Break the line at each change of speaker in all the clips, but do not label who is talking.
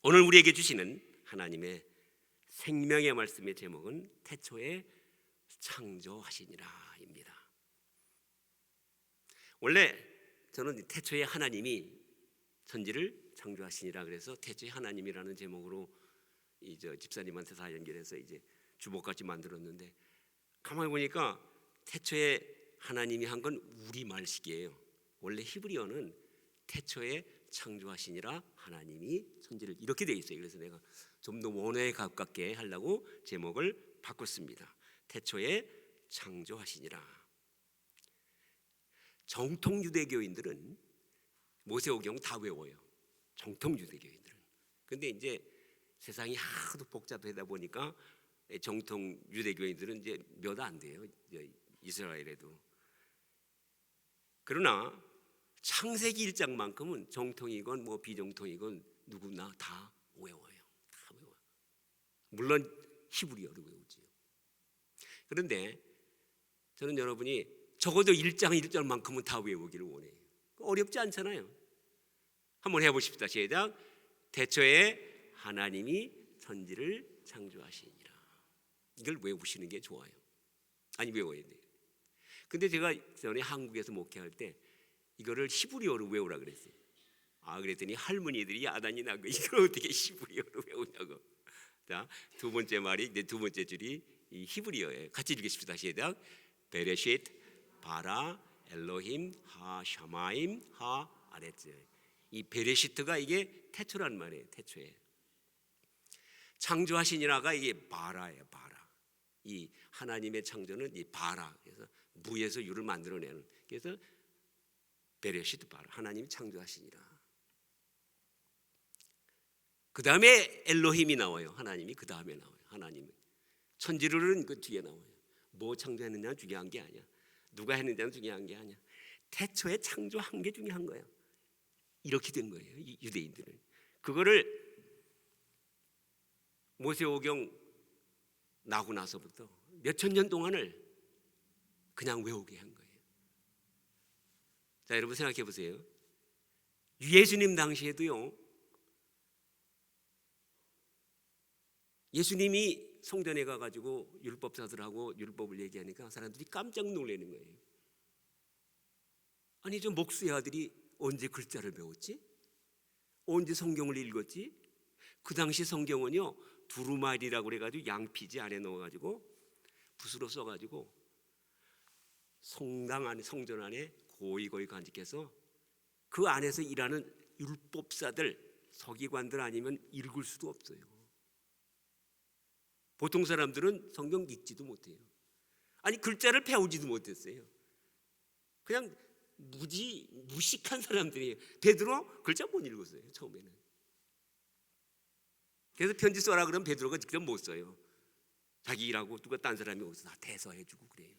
오늘 우리에게 주시는 하나님의 생명의 말씀의 제목은 태초에 창조하시니라입니다. 원래 저는 태초에 하나님이 천지를 창조하시니라 그래서 태초에 하나님이라는 제목으로 집사님한테 다 연결해서 이제 주복같이 만들었는데, 가만히 보니까 태초에 하나님이 한 건 우리말식이에요. 원래 히브리어는 태초에 창조하시니라 하나님이 천지를, 이렇게 돼 있어요. 그래서 내가 좀 더 원어에 가깝게 하려고 제목을 바꿨습니다. 태초에 창조하시니라. 정통 유대교인들은 모세오경 다 외워요. 정통 유대교인들은. 근데 이제 세상이 하도 복잡하다 보니까 정통 유대교인들은 이제 몇 안 돼요. 이스라엘에도. 그러나 창세기 1장만큼은 정통이건 뭐 비정통이건 누구나 다 외워요. 다 외워요. 물론 히브리어로 외우지요. 그런데 저는 여러분이 적어도 1장 1절만큼은 다 외우기를 원해요. 어렵지 않잖아요. 한번 해보십시다. 시작. 태초에 하나님이 천지를 창조하시니라. 이걸 외우시는 게 좋아요. 아니, 외워야 돼요. 근데 제가 전에 한국에서 목회할 때 이거를 히브리어로 외우라 그랬어요. 그랬더니 할머니들이 야단이 나고 이걸 어떻게 히브리어로 외우냐고. 자, 두 번째 말이, 두 번째 줄이 이 히브리어예요. 같이 읽겠습니다. 시작. 베레시트 바라 엘로힘 하 샤마임 하 아레츠. 이 베레시트가 이게 태초란 말이에요. 태초에. 창조하시니라가 이게 바라예요. 바라. 이 하나님의 창조는 이 바라. 그래서 무에서 유를 만들어내는. 그래서 베레시트 바라. 하나님이 창조하시니라. 그 다음에 엘로힘이 나와요. 하나님이 그 다음에 나와요. 하나님. 천지르는 그 뒤에 나와요. 뭐 창조했느냐는 중요한 게 아니야. 누가 했느냐는 중요한 게 아니야. 태초에 창조한 게 중요한 거야. 이렇게 된 거예요. 유대인들은. 그거를 모세오경 나고 나서부터 몇천 년 동안을 그냥 외우게 한 거예요. 자, 여러분 생각해 보세요. 예수님 당시에도요, 예수님이 성전에 가가지고 율법사들하고 율법을 얘기하니까 사람들이 깜짝 놀라는 거예요. 아니, 저 목수의 아들이 언제 글자를 배웠지? 언제 성경을 읽었지? 그 당시 성경은요, 두루마리라고 그래가지고 양피지 안에 넣어가지고 붓으로 써가지고 성당 안에, 성전 안에 고이고이 간직해서 그 안에서 일하는 율법사들, 서기관들 아니면 읽을 수도 없어요. 보통 사람들은 성경 읽지도 못해요. 아니, 글자를 배우지도 못했어요. 그냥 무식한 사람들이에요. 베드로 글자 못 읽었어요, 처음에는. 그래서 편지 써라 그러면 베드로가 직접 못 써요. 자기 일하고 누가 딴 사람이 오서 다 대서해주고 그래요.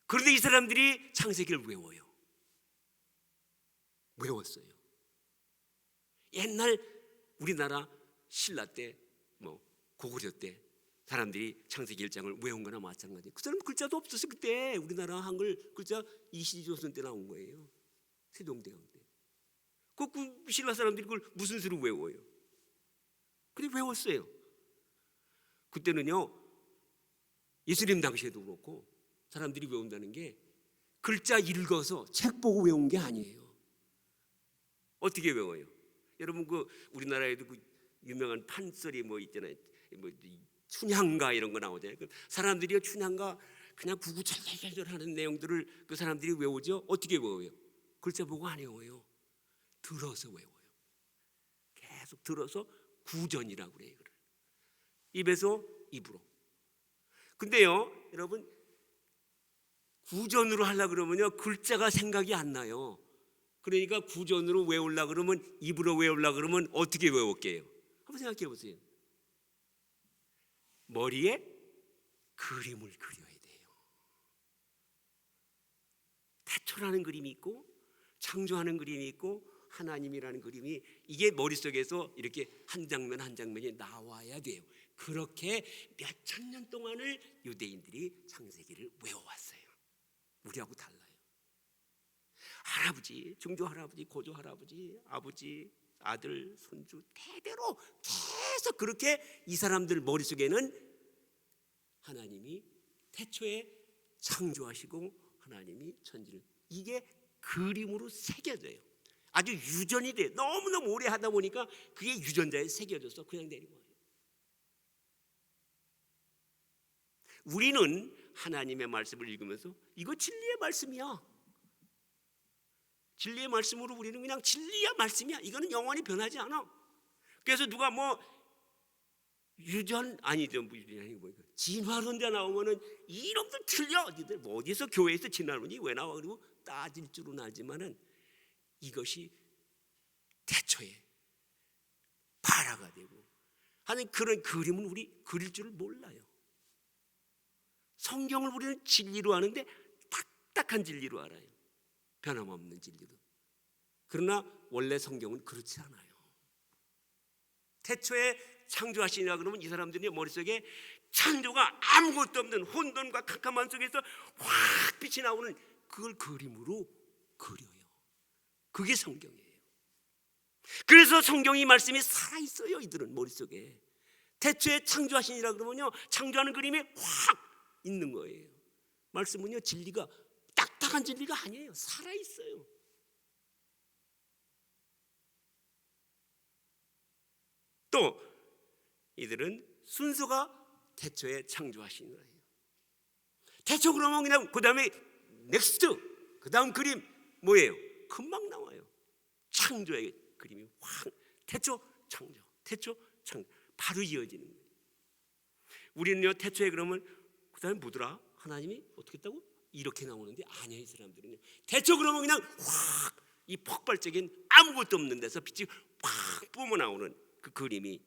그런데 이 사람들이 창세기를 외워요. 외웠어요. 옛날 우리나라 신라 때, 뭐 고구려 때 사람들이 창세기 1장을 외운 거나 마찬가지. 그 사람 글자도 없었어요. 그때 우리나라 한글 글자 이시조선 때 나온 거예요. 세종대왕 때. 그 신라 사람들이 그걸 무슨 수로 외워요? 근데 외웠어요. 그때는요, 예수님 당시에도 그렇고 사람들이 외운다는 게 글자 읽어서 책 보고 외운 게 아니에요. 어떻게 외워요? 여러분, 그 우리나라에도 그 유명한 판소리 뭐 있잖아요. 뭐 춘향가 이런 거 나오잖아요. 사람들이 춘향가 그냥 구구절절 하는 내용들을 그 사람들이 외우죠. 어떻게 외워요? 글자 보고 안 외워요. 들어서 외워요. 계속 들어서 구전이라고 그래요. 입에서 입으로. 근데요, 여러분, 구전으로 하려고 그러면요, 글자가 생각이 안 나요. 그러니까 구전으로 외우려고 그러면, 입으로 외우려고 그러면 어떻게 외울게요? 한번 생각해 보세요. 머리에 그림을 그려야 돼요. 태초라는 그림이 있고 창조하는 그림이 있고 하나님이라는 그림이, 이게 머릿속에서 이렇게 한 장면 한 장면이 나와야 돼요. 그렇게 몇천 년 동안을 유대인들이 창세기를 외워왔어요. 우리하고 달라요. 할아버지, 중조 할아버지, 고조 할아버지, 아버지, 아들, 손주 대대로 계속 그렇게 이 사람들 머릿속에는 하나님이 태초에 창조하시고 하나님이 천지를, 이게 그림으로 새겨져요. 아주 유전이 돼. 너무너무 오래 하다 보니까 그게 유전자에 새겨져서 그냥 내린 거예요. 우리는 하나님의 말씀을 읽으면서 이거 진리의 말씀이야, 진리의 말씀으로 우리는 그냥 진리야 말씀이야, 이거는 영원히 변하지 않아. 그래서 누가 뭐 유전 아니죠, 진화론자 나오면은 이놈들 틀려, 니들 뭐 어디서 교회에서 진화론이 왜 나와, 그리고 따질 줄은 알지만은 이것이 태초에 발화가 되고 하는 그런 그림은 우리 그릴 줄을 몰라요. 성경을 우리는 진리로 아는데 딱딱한 진리로 알아요, 변함없는 진리로. 그러나 원래 성경은 그렇지 않아요. 태초에 창조하시니라 그러면 이 사람들이 머릿속에 창조가 아무것도 없는 혼돈과 캄캄한 속에서 확 빛이 나오는 그걸 그림으로 그려요. 그게 성경이에요. 그래서 성경이 말씀이 살아있어요, 이들은 머릿속에. 태초에 창조하시니라 그러면요, 창조하는 그림이 확 있는 거예요. 말씀은요, 진리가 딱딱한 진리가 아니에요. 살아있어요. 또 이들은 순서가 태초에 창조하신 거예요. 태초 그러면 그냥 그 다음에 넥스트, 그 다음 그림 뭐예요? 금방 나와요. 창조의 그림이 확, 태초 창조, 태초 창조, 바로 이어지는 거예요. 우리는요, 태초에 그러면 그 다음에 뭐더라? 하나님이 어떻게 했다고? 이렇게 나오는데 아니야, 이 사람들은요, 태초 그러면 그냥 확 이 폭발적인 아무것도 없는 데서 빛이 확 뿜어 나오는 그 그림이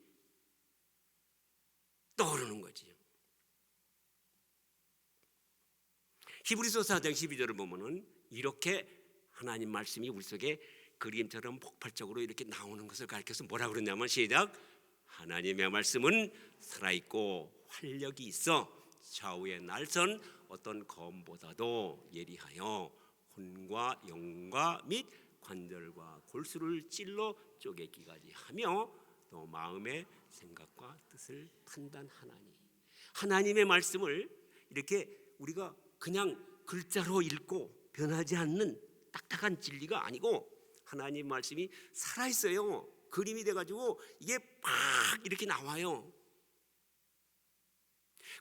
떠오르는 거지. 히브리서 4장 12절을 보면은 이렇게 하나님 말씀이 우리 속에 그림처럼 폭발적으로 이렇게 나오는 것을 가르쳐서 뭐라 그러냐면, 시작. 하나님의 말씀은 살아있고 활력이 있어 좌우의 날선 어떤 검보다도 예리하여 혼과 영과 및 관절과 골수를 찔러 쪼개기까지 하며 또 마음의 생각과 뜻을 판단하나니. 하나님의 말씀을 이렇게 우리가 그냥 글자로 읽고 변하지 않는 딱딱한 진리가 아니고, 하나님 말씀이 살아있어요. 그림이 돼가지고 이게 막 이렇게 나와요.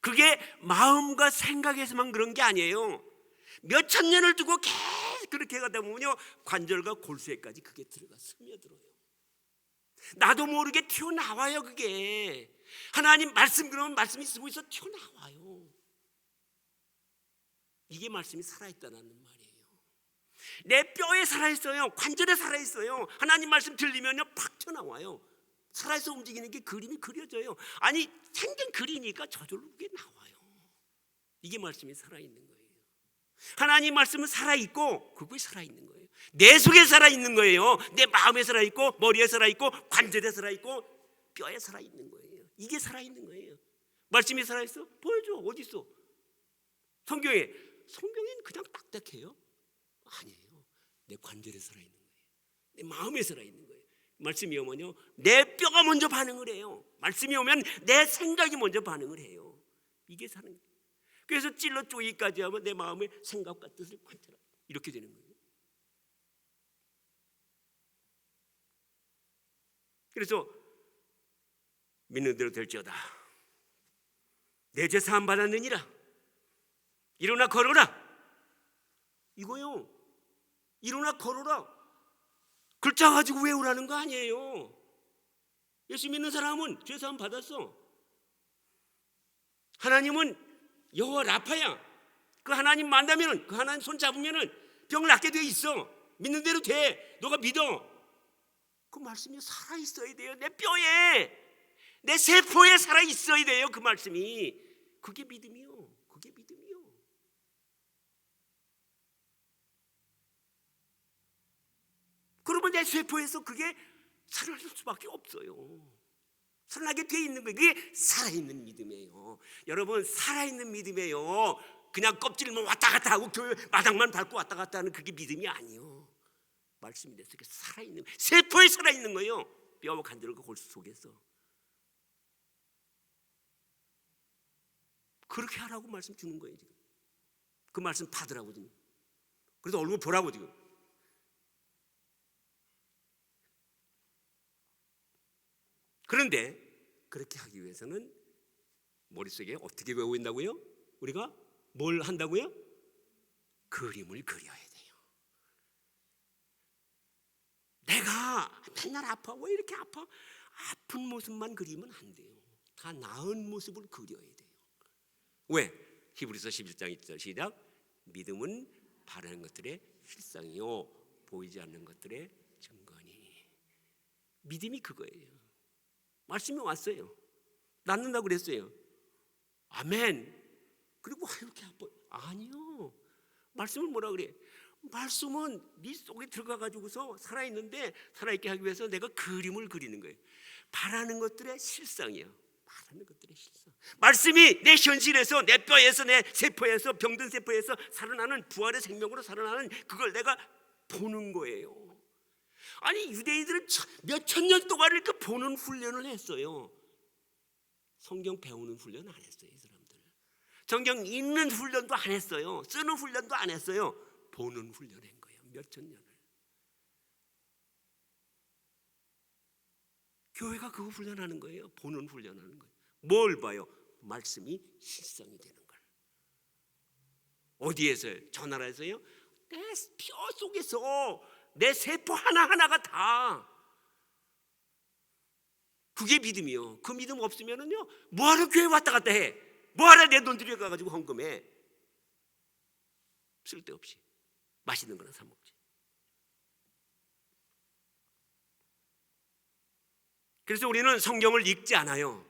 그게 마음과 생각에서만 그런 게 아니에요. 몇천 년을 두고 계속 그렇게 가다 보면요, 관절과 골수에까지 그게 들어가 스며들어요. 나도 모르게 튀어나와요. 그게 하나님 말씀, 그러면 말씀이 쓰고 있어 튀어나와요. 이게 말씀이 살아있다는 말이에요. 내 뼈에 살아있어요. 관절에 살아있어요. 하나님 말씀 들리면요 팍 튀어나와요. 살아있어 움직이는 게 그림이 그려져요. 아니 생긴 그리니까 저절로 그게 나와요. 이게 말씀이 살아있는 거예요. 하나님 말씀은 살아있고 그거에 살아있는 거예요. 내 속에 살아있는 거예요. 내 마음에 살아있고 머리에 살아있고 관절에 살아있고 뼈에 살아있는 거예요. 이게 살아있는 거예요. 말씀이 살아있어? 보여줘. 어디 있어? 성경에. 성경엔 그냥 딱딱해요? 아니에요. 내 관절에 살아있는 거예요. 내 마음에 살아있는 거예요. 말씀이 오면요 내 뼈가 먼저 반응을 해요. 말씀이 오면 내 생각이 먼저 반응을 해요. 이게 사는 거예요. 그래서 찔러 쪼기까지 하면 내 마음의 생각과 뜻을 관찰하고 이렇게 되는 거예요. 그래서 믿는 대로 될지어다. 내 죄 사함 받았느니라. 일어나 걸어라. 이거요. 일어나 걸어라. 글자 가지고 외우라는 거 아니에요. 예수 믿는 사람은 죄 사함 받았어. 하나님은 여호와 라파야. 그 하나님 만나면은, 그 하나님 손 잡으면은 병을 낫게 돼 있어. 믿는 대로 돼. 너가 믿어. 그 말씀이 살아 있어야 돼요. 내 뼈에, 내 세포에 살아 있어야 돼요. 그 말씀이. 그게 믿음이요. 그게 믿음이요. 그러면 내 세포에서 그게 살아날 수밖에 없어요. 살아나게 돼 있는 거예요. 그게 살아있는 믿음이에요. 여러분, 살아있는 믿음이에요. 그냥 껍질만 왔다 갔다 하고 교회 마당만 밟고 왔다 갔다 하는 그게 믿음이 아니에요. 말씀이 내 속에 살아있는 거예요. 세포에 살아있는 거예요. 뼈와 관절과 골수 속에서. 그렇게 하라고 말씀 주는 거예요 지금. 그 말씀 받으라고 지금. 그래서 얼굴 보라고 지금. 그런데 그렇게 하기 위해서는 머릿속에 어떻게 외워인다고요? 우리가 뭘 한다고요? 그림을 그려야 돼요. 내가 맨날 아파. 왜 이렇게 아파? 아픈 모습만 그리면 안 돼요. 다 나은 모습을 그려야 돼요. 왜? 히브리서 11장 1절 시작. 믿음은 바라는 것들의 실상이요 보이지 않는 것들의 증거니. 믿음이 그거예요. 말씀이 왔어요. 낫는다고 그랬어요. 아멘. 그리고 왜 이렇게 아파? 아니요. 말씀을 뭐라 그래? 말씀은 네 속에 들어가 가지고서 살아있는데 살아있게 하기 위해서 내가 그림을 그리는 거예요. 바라는 것들의 실상이야. 바라는 것들의 실상. 말씀이 내 현실에서, 내 뼈에서, 내 세포에서, 병든 세포에서 살아나는 부활의 생명으로 살아나는 그걸 내가 보는 거예요. 아니 유대인들은 몇천 년 동안 이렇게 보는 훈련을 했어요. 성경 배우는 훈련 안 했어요. 이 사람들 성경 읽는 훈련도 안 했어요. 쓰는 훈련도 안 했어요. 보는 훈련한 거예요. 몇천 년을. 교회가 그거 훈련하는 거예요. 보는 훈련하는 거예요. 뭘 봐요? 말씀이 실성이 되는 걸. 어디에서요? 저 나라에서요? 내 뼈 속에서 내 세포 하나하나가 다. 그게 믿음이요. 그 믿음 없으면은요, 뭐하러 교회 왔다 갔다 해? 뭐하러 내 돈 들여가지고 헌금해? 쓸데없이 맛있는 거나 사 먹지. 그래서 우리는 성경을 읽지 않아요.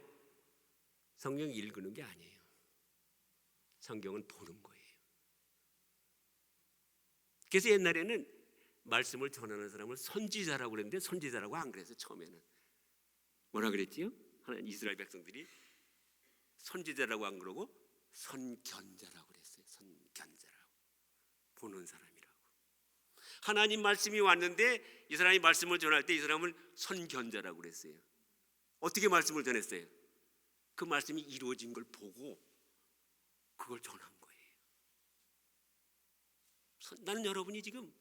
성경 읽는 게 아니에요. 성경은 보는 거예요. 그래서 옛날에는 말씀을 전하는 사람을 선지자라고 그랬는데 선지자라고 안 그랬어요. 처음에는 뭐라 그랬지요? 하나님 이스라엘 백성들이 선지자라고 안 그러고 선견자라고 그랬어요. 선견자라고. 보는 사람이라고. 하나님 말씀이 왔는데 이 사람이 말씀을 전할 때 이 사람을 선견자라고 그랬어요. 어떻게 말씀을 전했어요? 그 말씀이 이루어진 걸 보고 그걸 전한 거예요. 나는 여러분이 지금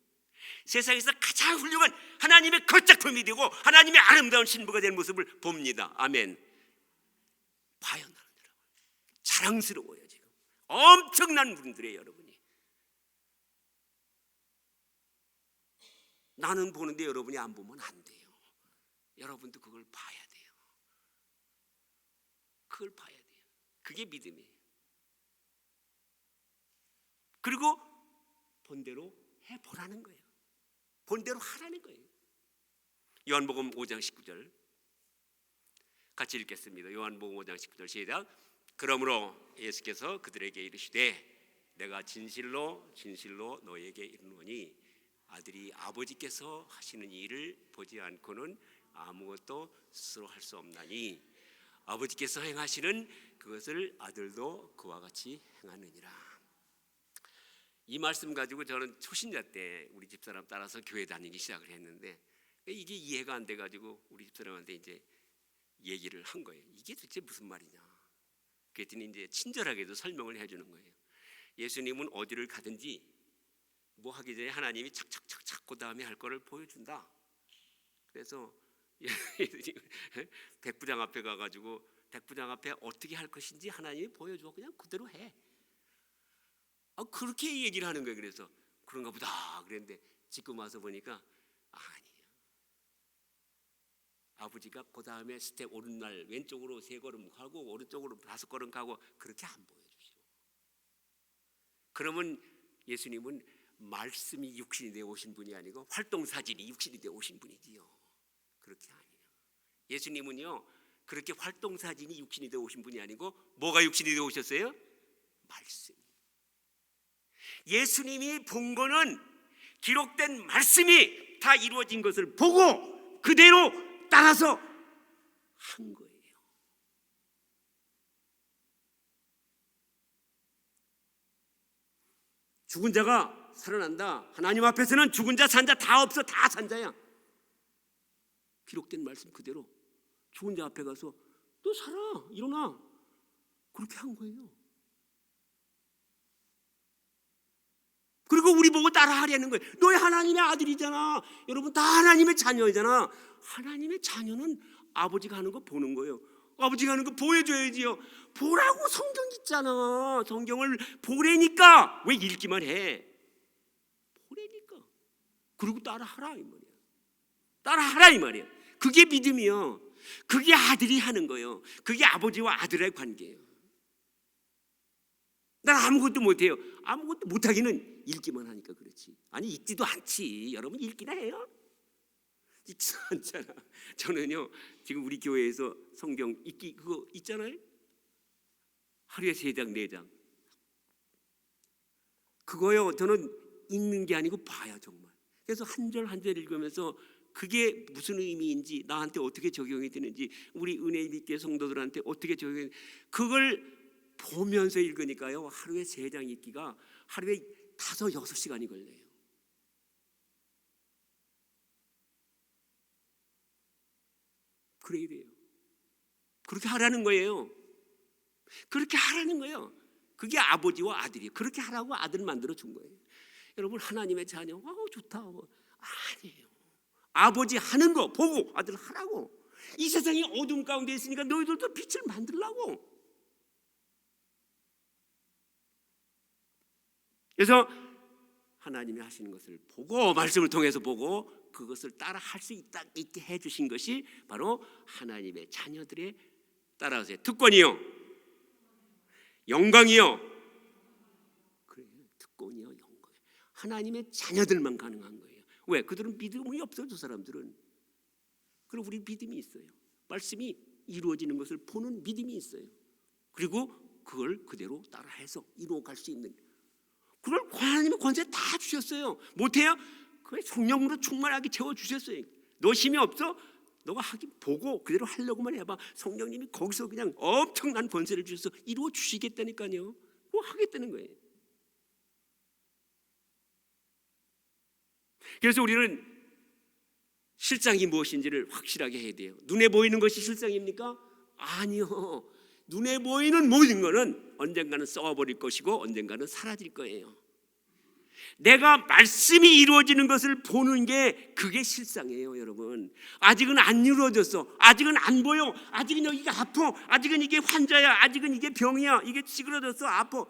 세상에서 가장 훌륭한 하나님의 걸작품이 되고 하나님의 아름다운 신부가 된 모습을 봅니다. 아멘. 봐요. 나는 여러분 자랑스러워요. 지금 엄청난 분들이에요. 여러분이. 나는 보는데 여러분이 안 보면 안 돼요. 여러분도 그걸 봐야 돼요. 그걸 봐야 돼요. 그게 믿음이에요. 그리고 본대로 해보라는 거예요. 본대로 하라는 거예요. 요한복음 5장 19절 같이 읽겠습니다. 요한복음 5장 19절 시작. 그러므로 예수께서 그들에게 이르시되 내가 진실로 진실로 너에게 이르노니 아들이 아버지께서 하시는 일을 보지 않고는 아무것도 스스로 할 수 없나니 아버지께서 행하시는 그것을 아들도 그와 같이 행하느니라. 이 말씀 가지고 저는 초신자 때 우리 집사람 따라서 교회 다니기 시작을 했는데 이게 이해가 안 돼가지고 우리 집사람한테 이제 얘기를 한 거예요. 이게 도대체 무슨 말이냐. 그랬더니 이제 친절하게도 설명을 해주는 거예요. 예수님은 어디를 가든지 뭐 하기 전에 하나님이 착착착착 그 다음에 할 거를 보여준다. 그래서 백부장 앞에 가가지고 백부장 앞에 어떻게 할 것인지 하나님이 보여줘. 그냥 그대로 해. 그렇게 얘기를 하는 거예요. 그래서 그런가 보다 그랬는데 지금 와서 보니까 아니에요. 아버지가 그 다음에 스텝 오른날 왼쪽으로 3걸음 가고 오른쪽으로 5걸음 가고 그렇게 안 보여주시고. 그러면 예수님은 말씀이 육신이 되어 오신 분이 아니고 활동사진이 육신이 되어 오신 분이지요. 그렇게 아니에요. 예수님은요 그렇게 활동사진이 육신이 되어 오신 분이 아니고 뭐가 육신이 되어 오셨어요? 말씀. 예수님이 본 거는 기록된 말씀이 다 이루어진 것을 보고 그대로 따라서 한 거예요. 죽은 자가 살아난다. 하나님 앞에서는 죽은 자 산 자 다 없어. 다 산자야. 기록된 말씀 그대로 죽은 자 앞에 가서 너 살아, 일어나, 그렇게 한 거예요. 그리고 우리 보고 따라하려는 거예요. 너희 하나님의 아들이잖아. 여러분 다 하나님의 자녀이잖아. 하나님의 자녀는 아버지가 하는 거 보는 거예요. 아버지가 하는 거 보여줘야지요. 보라고 성경 있잖아. 성경을 보래니까 왜 읽기만 해? 보래니까. 그리고 따라하라 이 말이야. 따라하라 이 말이야. 그게 믿음이요. 그게 아들이 하는 거예요. 그게 아버지와 아들의 관계예요. 난 아무것도 못해요. 아무것도 못하기는 읽기만 하니까 그렇지. 아니 읽지도 않지. 여러분 읽기나 해요? 읽지도 않잖아. 저는요 지금 우리 교회에서 성경 읽기 그거 있잖아요. 하루에 3장 4장 그거요 저는 읽는 게 아니고 봐요 정말. 그래서 한 절 한 절 읽으면서 그게 무슨 의미인지 나한테 어떻게 적용이 되는지 우리 은혜 믿게 성도들한테 어떻게 적용이 그걸 보면서 읽으니까요 하루에 3장 읽기가 하루에 5, 6시간이 걸려요. 그래야 돼요. 그렇게 하라는 거예요. 그렇게 하라는 거예요. 그게 아버지와 아들이에요. 그렇게 하라고 아들 만들어 준 거예요. 여러분 하나님의 자녀 좋다 아니에요. 아버지 하는 거 보고 아들 하라고. 이 세상이 어둠 가운데 있으니까 너희들도 빛을 만들라고. 그래서 하나님이 하시는 것을 보고 말씀을 통해서 보고 그것을 따라 할 수 있게 해주신 것이 바로 하나님의 자녀들의 따라하세요. 특권이요, 영광이요. 그래요, 특권이요, 영광이요. 하나님의 자녀들만 가능한 거예요. 왜? 그들은 믿음이 없어요. 저 사람들은. 그리고 우리 믿음이 있어요. 말씀이 이루어지는 것을 보는 믿음이 있어요. 그리고 그걸 그대로 따라해서 이루어갈 수 있는 그걸 하나님의 권세 다 주셨어요. 못해요? 그게 성령으로 충만하게 채워주셨어요. 너 힘이 없어? 너가 하긴 보고 그대로 하려고만 해봐. 성령님이 거기서 그냥 엄청난 권세를 주셔서 이루어 주시겠다니까요. 뭐 하겠다는 거예요. 그래서 우리는 실상이 무엇인지를 확실하게 해야 돼요. 눈에 보이는 것이 실상입니까? 아니요. 눈에 보이는 모든 것은 언젠가는 썩어버릴 것이고 언젠가는 사라질 거예요. 내가 말씀이 이루어지는 것을 보는 게 그게 실상이에요. 여러분 아직은 안 이루어졌어. 아직은 안 보여. 아직은 여기가 아파. 아직은 이게 환자야. 아직은 이게 병이야. 이게 찌그러졌어. 아파.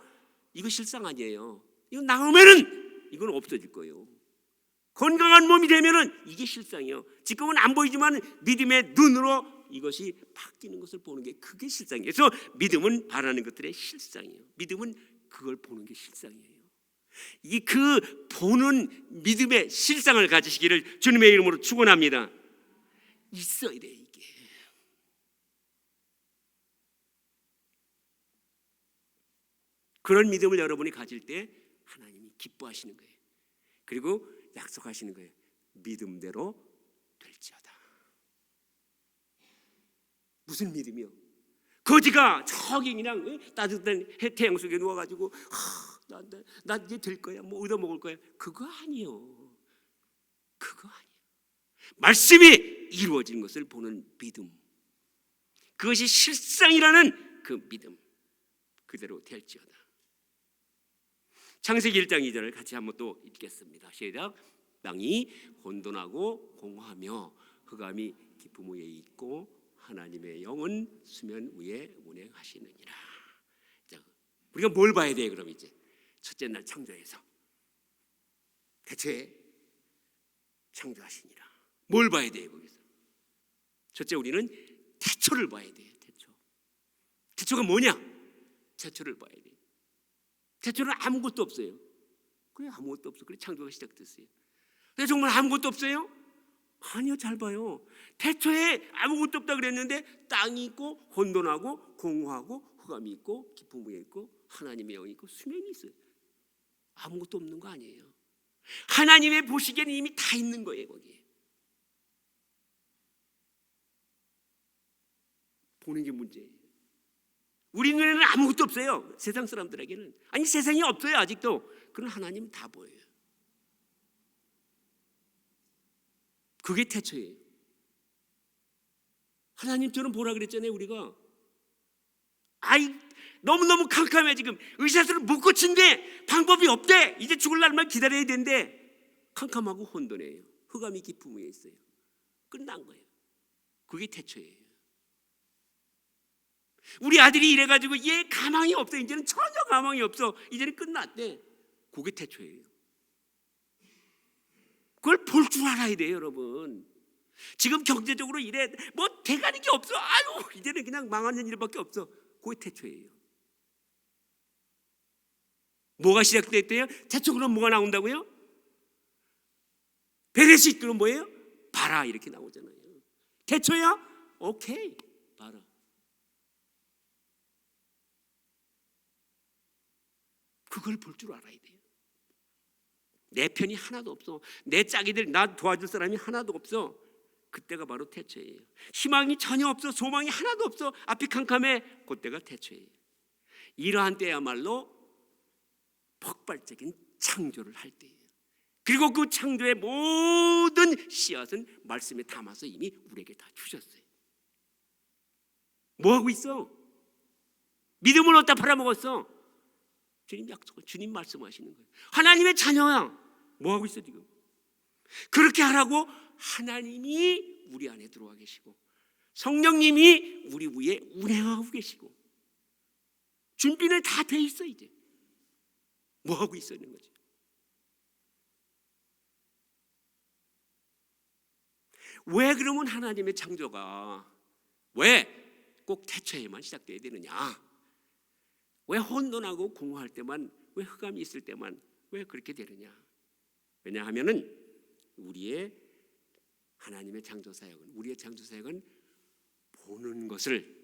이거 실상 아니에요. 이거 나오면은 이건 없어질 거예요. 건강한 몸이 되면은 이게 실상이에요. 지금은 안 보이지만 믿음의 눈으로 이것이 바뀌는 것을 보는 게 그게 실상이에요. 그래서 믿음은 바라는 것들의 실상이에요. 믿음은 그걸 보는 게 실상이에요. 이 그 보는 믿음의 실상을 가지시기를 주님의 이름으로 축원합니다. 있어야 돼 이게. 그런 믿음을 여러분이 가질 때 하나님이 기뻐하시는 거예요. 그리고 약속하시는 거예요. 믿음대로 될지어다. 무슨 믿음이요? 거지가 저기 그냥 따뜻한 태양 속에 누워가지고 나 이제 될 거야, 뭐 얻어먹을 거야. 그거 아니요. 그거 아니에요. 말씀이 이루어진 것을 보는 믿음. 그것이 실상이라는 그 믿음. 그대로 될지어다. 창세기 1장 2절을 같이 한번 또 읽겠습니다. 시작. 땅이 혼돈하고 공허하며 흑암이 깊음 위에 있고 하나님의 영은 수면 위에 운행하시느니라. 자, 우리가 뭘 봐야 돼요? 그럼 이제 첫째 날 창조해서 대초에 창조하시니라. 뭘 봐야 돼요 거기서? 첫째 우리는 태초를 봐야 돼요. 태초가 뭐냐? 태초를 봐야 돼요. 태초는 아무것도 없어요. 그래 아무것도 없어. 그래 창조가 시작됐어요. 근데 정말 아무것도 없어요? 아니요. 잘 봐요. 태초에 아무것도 없다 그랬는데 땅이 있고 혼돈하고 공허하고 흑암이 있고 깊은 위에 있고 하나님의 영이 있고 수면이 있어요. 아무것도 없는 거 아니에요. 하나님의 보시기에는 이미 다 있는 거예요. 거기에 보는 게 문제예요. 우리 눈에는 아무것도 없어요. 세상 사람들에게는. 아니 세상이 없어요 아직도. 그러나 하나님은 다 보여요. 그게 태초예요. 하나님처럼 보라 그랬잖아요. 우리가 아이 너무너무 캄캄해. 지금 의사들은 못 고친대. 방법이 없대. 이제 죽을 날만 기다려야 된대. 캄캄하고 혼돈해요. 흑암이 깊은 위에 있어요. 끝난 거예요. 그게 태초예요. 우리 아들이 이래가지고 얘 가망이 없어. 이제는 전혀 가망이 없어. 이제는 끝났대. 그게 태초예요. 그걸 볼 줄 알아야 돼요, 여러분. 지금 경제적으로 이래 뭐 대가리 게 없어. 아유 이제는 그냥 망하는 일밖에 없어. 그게 태초예요. 뭐가 시작됐대요? 태초. 그럼 뭐가 나온다고요? 베레시. 그럼 뭐예요? 봐라 이렇게 나오잖아요. 태초야? 오케이 봐라. 그걸 볼 줄 알아야 돼요. 내 편이 하나도 없어. 내 짝이들 나 도와줄 사람이 하나도 없어. 그때가 바로 태초예요. 희망이 전혀 없어. 소망이 하나도 없어. 앞이 캄캄해. 그때가 태초예요. 이러한 때야말로 폭발적인 창조를 할 때예요. 그리고 그 창조의 모든 씨앗은 말씀에 담아서 이미 우리에게 다 주셨어요. 뭐하고 있어? 믿음을 어디다 팔아먹었어? 주님 약속을, 주님 말씀하시는 거예요. 하나님의 자녀야. 뭐하고 있어 지금? 그렇게 하라고 하나님이 우리 안에 들어와 계시고 성령님이 우리 위에 운행하고 계시고 준비는 다 돼 있어. 이제 뭐하고 있어 있는 거지? 왜 그러면 하나님의 창조가 왜 꼭 태초에만 시작돼야 되느냐? 왜 혼돈하고 공허할 때만, 왜 흑암이 있을 때만 왜 그렇게 되느냐? 왜냐하면은 우리의 하나님의 창조사역은, 우리의 창조사역은 보는 것을,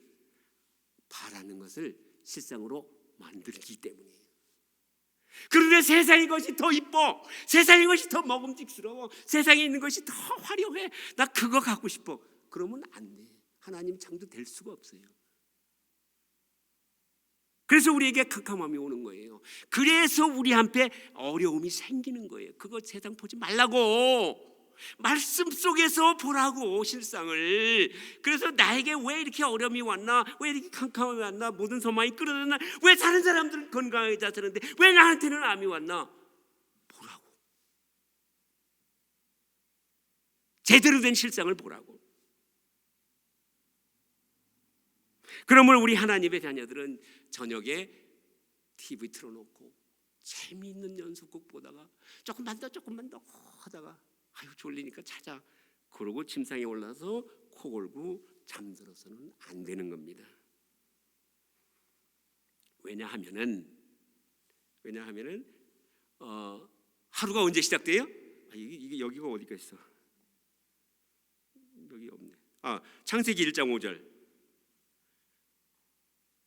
바라는 것을 실상으로 만들기 때문이에요. 그런데 세상의 것이 더 이뻐, 세상의 것이 더 먹음직스러워, 세상에 있는 것이 더 화려해, 나 그거 갖고 싶어. 그러면 안 돼. 하나님 창조될 수가 없어요. 그래서 우리에게 캄캄함이 오는 거예요. 그래서 우리한테 어려움이 생기는 거예요. 그거 세상 보지 말라고, 말씀 속에서 보라고 실상을. 그래서 나에게 왜 이렇게 어려움이 왔나, 왜 이렇게 캄캄함이 왔나, 모든 소망이 끌어졌나, 왜 다른 사람들은 건강하게 잘 사는데 왜 나한테는 암이 왔나, 보라고. 제대로 된 실상을 보라고. 그러면 우리 하나님의 자녀들은 저녁에 TV 틀어놓고 재미있는 연속곡 보다가 조금만 더 하다가 아유 졸리니까 자자 그러고 침상에 올라서 코 골고 잠들어서는 안 되는 겁니다. 왜냐하면은 하루가 언제 시작돼요? 이게 여기가 어디가 있어? 여기 없네. 창세기 1장 5절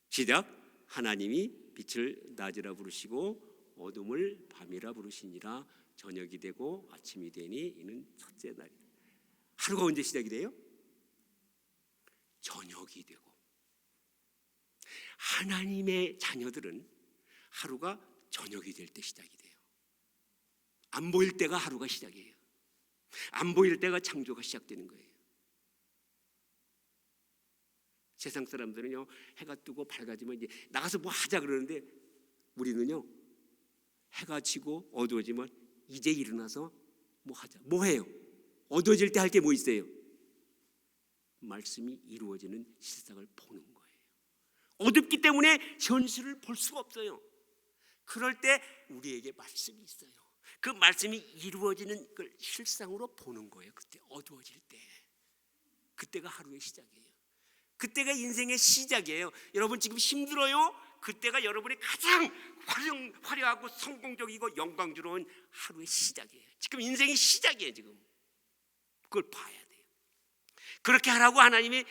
시작. 하나님이 빛을 낮이라 부르시고 어둠을 밤이라 부르시니라. 저녁이 되고 아침이 되니 이는 첫째 날이라. 하루가 언제 시작이 돼요? 저녁이 되고. 하나님의 자녀들은 하루가 저녁이 될 때 시작이 돼요. 안 보일 때가 하루가 시작이에요. 안 보일 때가 창조가 시작되는 거예요. 세상 사람들은요, 해가 뜨고 밝아지면 이제 나가서 뭐 하자 그러는데 우리는요, 해가 지고 어두워지면 이제 일어나서 뭐 하자. 뭐 해요? 어두워질 때 할 게 뭐 있어요? 말씀이 이루어지는 실상을 보는 거예요. 어둡기 때문에 현실을 볼 수가 없어요. 그럴 때 우리에게 말씀이 있어요. 그 말씀이 이루어지는 걸 실상으로 보는 거예요. 그때 어두워질 때. 그때가 하루의 시작이에요. 그때가 인생의 시작이에요. 여러분 지금 힘들어요? 그때가 여러분의 가장 화려하고 성공적이고 영광스러운 하루의 시작이에요. 지금 인생의 시작이에요. 지금 그걸 봐야 돼요. 그렇게 하라고 하나님이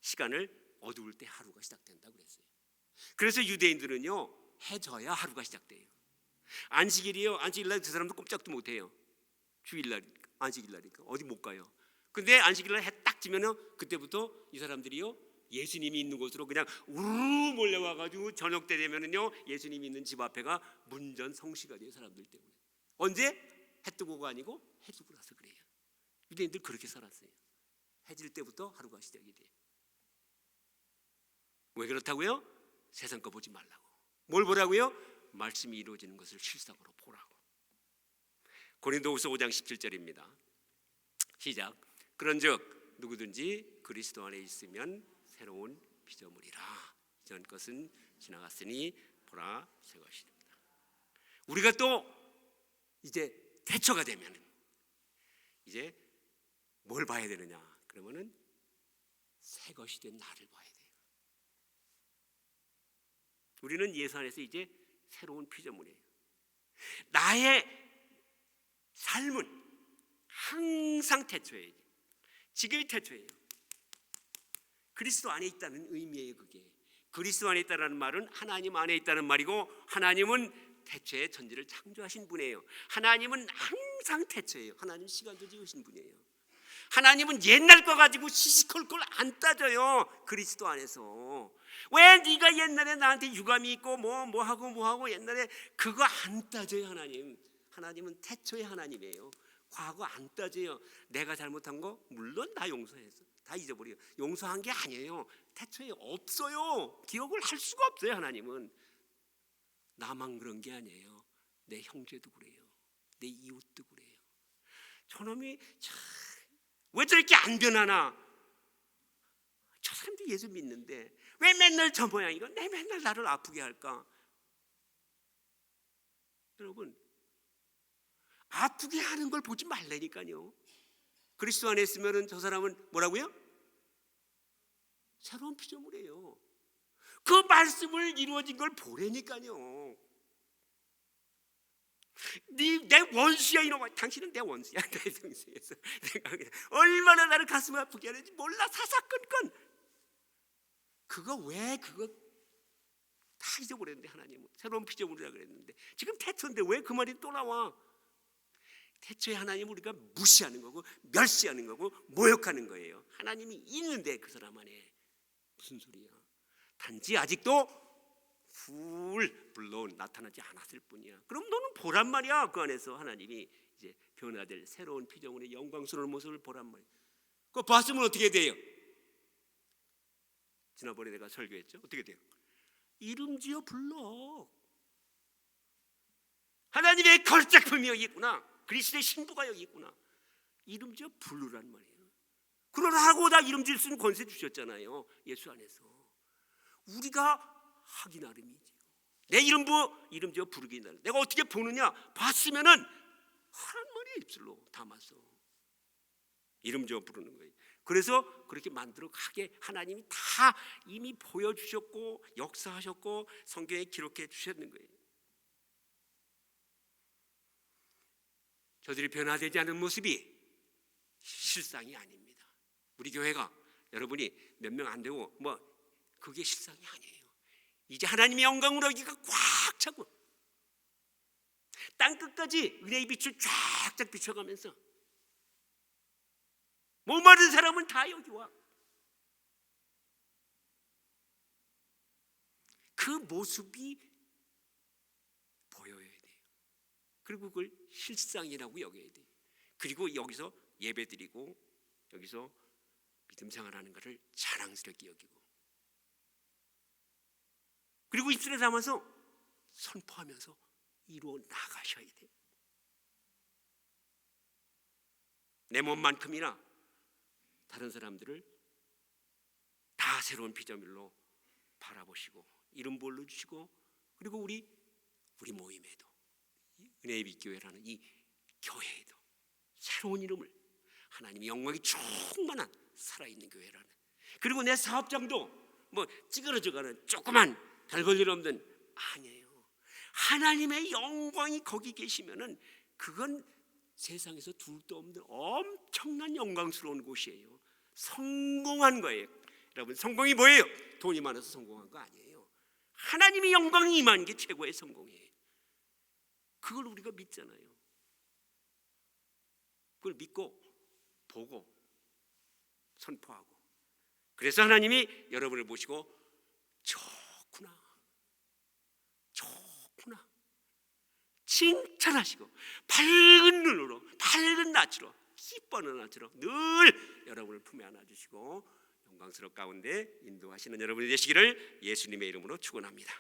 시간을 어두울 때 하루가 시작된다고 그랬어요. 그래서 유대인들은요, 해 져야 하루가 시작돼요. 안식일이요, 안식일날 그 사람도 꼼짝도 못해요. 주일날 안식일날이니까 어디 못 가요. 근데 안식일날 해 딱 지면은 그때부터 이 사람들이요, 예수님이 있는 곳으로 그냥 우르르 몰려와가지고 저녁 때 되면은요, 예수님이 있는 집 앞에가 문전성시가 돼요. 사람들 때문에. 언제? 해 뜨고가 아니고 해 지고 나서 그래요. 유대인들 그렇게 살았어요. 해질 때부터 하루가 시작이 돼. 왜 그렇다고요? 세상 거 보지 말라고. 뭘 보라고요? 말씀이 이루어지는 것을 실상으로 보라고. 고린도후서 5장 17절입니다. 시작. 그런즉 누구든지 그리스도 안에 있으면 새로운 피조물이라. 이전 것은 지나갔으니 보라 새 것이라. 우리가 또 이제 태초가 되면 이제 뭘 봐야 되느냐? 그러면은 새 것이 된 나를 봐야 돼요. 우리는 예수 안에서 이제 새로운 피조물이에요. 나의 삶은 항상 태초예요. 지금이 태초예요. 그리스도 안에 있다는 의미예요. 그게 그리스도 안에 있다는 말은 하나님 안에 있다는 말이고, 하나님은 태초에 천지를 창조하신 분이에요. 하나님은 항상 태초예요. 하나님 시간도 지으신 분이에요. 하나님은 옛날 거 가지고 시시콜콜 안 따져요. 그리스도 안에서. 왜 네가 옛날에 나한테 유감이 있고 뭐 하고 옛날에 그거 안 따져요. 하나님은 태초의 하나님이에요. 과거 안 따져요. 내가 잘못한 거 물론 다 용서해서 다 잊어버려요. 용서한 게 아니에요. 태초에 없어요. 기억을 할 수가 없어요. 하나님은. 나만 그런 게 아니에요. 내 형제도 그래요. 내 이웃도 그래요. 저놈이 왜 저렇게 안 변하나? 저 사람도 예수 믿는데 왜 맨날 저 모양이고 내 맨날 나를 아프게 할까? 여러분, 아프게 하는 걸 보지 말라니까요. 그리스도 안에 있으면 저 사람은 뭐라고요? 새로운 피조물이에요. 그 말씀을 이루어진 걸 보라니까요. 내 원수야 이놈아. 당신은 내 원수야. 내 평생에서 내가 얼마나 나를 가슴 아프게 하는지 몰라. 사사건건. 그거 다 잊어버렸는데, 하나님은 새로운 피조물이라 그랬는데 지금 태초인데 왜 그 말이 또 나와? 태초에 하나님을 우리가 무시하는 거고 멸시하는 거고 모욕하는 거예요. 하나님이 있는데 그 사람 안에 무슨 소리야? 단지 아직도 물론 나타나지 않았을 뿐이야. 그럼 너는 보란 말이야. 그 안에서 하나님이 이제 변화될 새로운 피조물의 영광스러운 모습을 보란 말이야. 그거 봤으면 어떻게 돼요? 지난번에 내가 설교했죠. 어떻게 돼요? 이름 지어 불러. 하나님의 걸작품이 여기 있구나. 그리스도의 신부가 여기 있구나. 이름 지어 부르란 말이에요. 그러라고 다 이름 지을 수 있는 권세 주셨잖아요. 예수 안에서. 우리가 하기 나름이지. 내 이름 지어 부르기 나름. 내가 어떻게 보느냐? 봤으면은 하란 말이에요. 입술로 담아서 이름 지어 부르는 거예요. 그래서 그렇게 만들어 가게 하나님이 다 이미 보여주셨고 역사하셨고 성경에 기록해 주셨는 거예요. 저들이 변화되지 않은 모습이 실상이 아닙니다. 우리 교회가 여러분이 몇 명 안 되고 그게 실상이 아니에요. 이제 하나님의 영광으로 여기가 꽉 차고 땅끝까지 은혜의 빛을 쫙쫙 비춰가면서 목마른 사람은 다 여기 와. 그 모습이 보여야 돼요. 그리고 그걸 실상이라고 여겨야 돼요. 그리고 여기서 예배드리고 여기서 믿음 생활하는 것을 자랑스럽게 여기고, 그리고 입술에 담아서 선포하면서 이루어 나가셔야 돼요. 내 몸만큼이나 다른 사람들을 다 새로운 피조물로 바라보시고 이름 불러주시고, 그리고 우리 모임에도 은혜의 빛교회라는 이 교회에도 새로운 이름을, 하나님의 영광이 충만한 살아있는 교회라는, 그리고 내 사업장도 찌그러져가는 조그만 별 볼 일 없는, 아니에요. 하나님의 영광이 거기 계시면은 그건 세상에서 둘도 없는 엄청난 영광스러운 곳이에요. 성공한 거예요. 여러분, 성공이 뭐예요? 돈이 많아서 성공한 거 아니에요. 하나님의 영광이 임하는 게 최고의 성공이에요. 그걸 우리가 믿잖아요. 그걸 믿고 보고 선포하고, 그래서 하나님이 여러분을 보시고 좋구나 칭찬하시고 밝은 눈으로, 밝은 낯으로, 기뻐하는 낯으로 늘 여러분을 품에 안아주시고 영광스럽 가운데 인도하시는 여러분이 되시기를 예수님의 이름으로 축원합니다.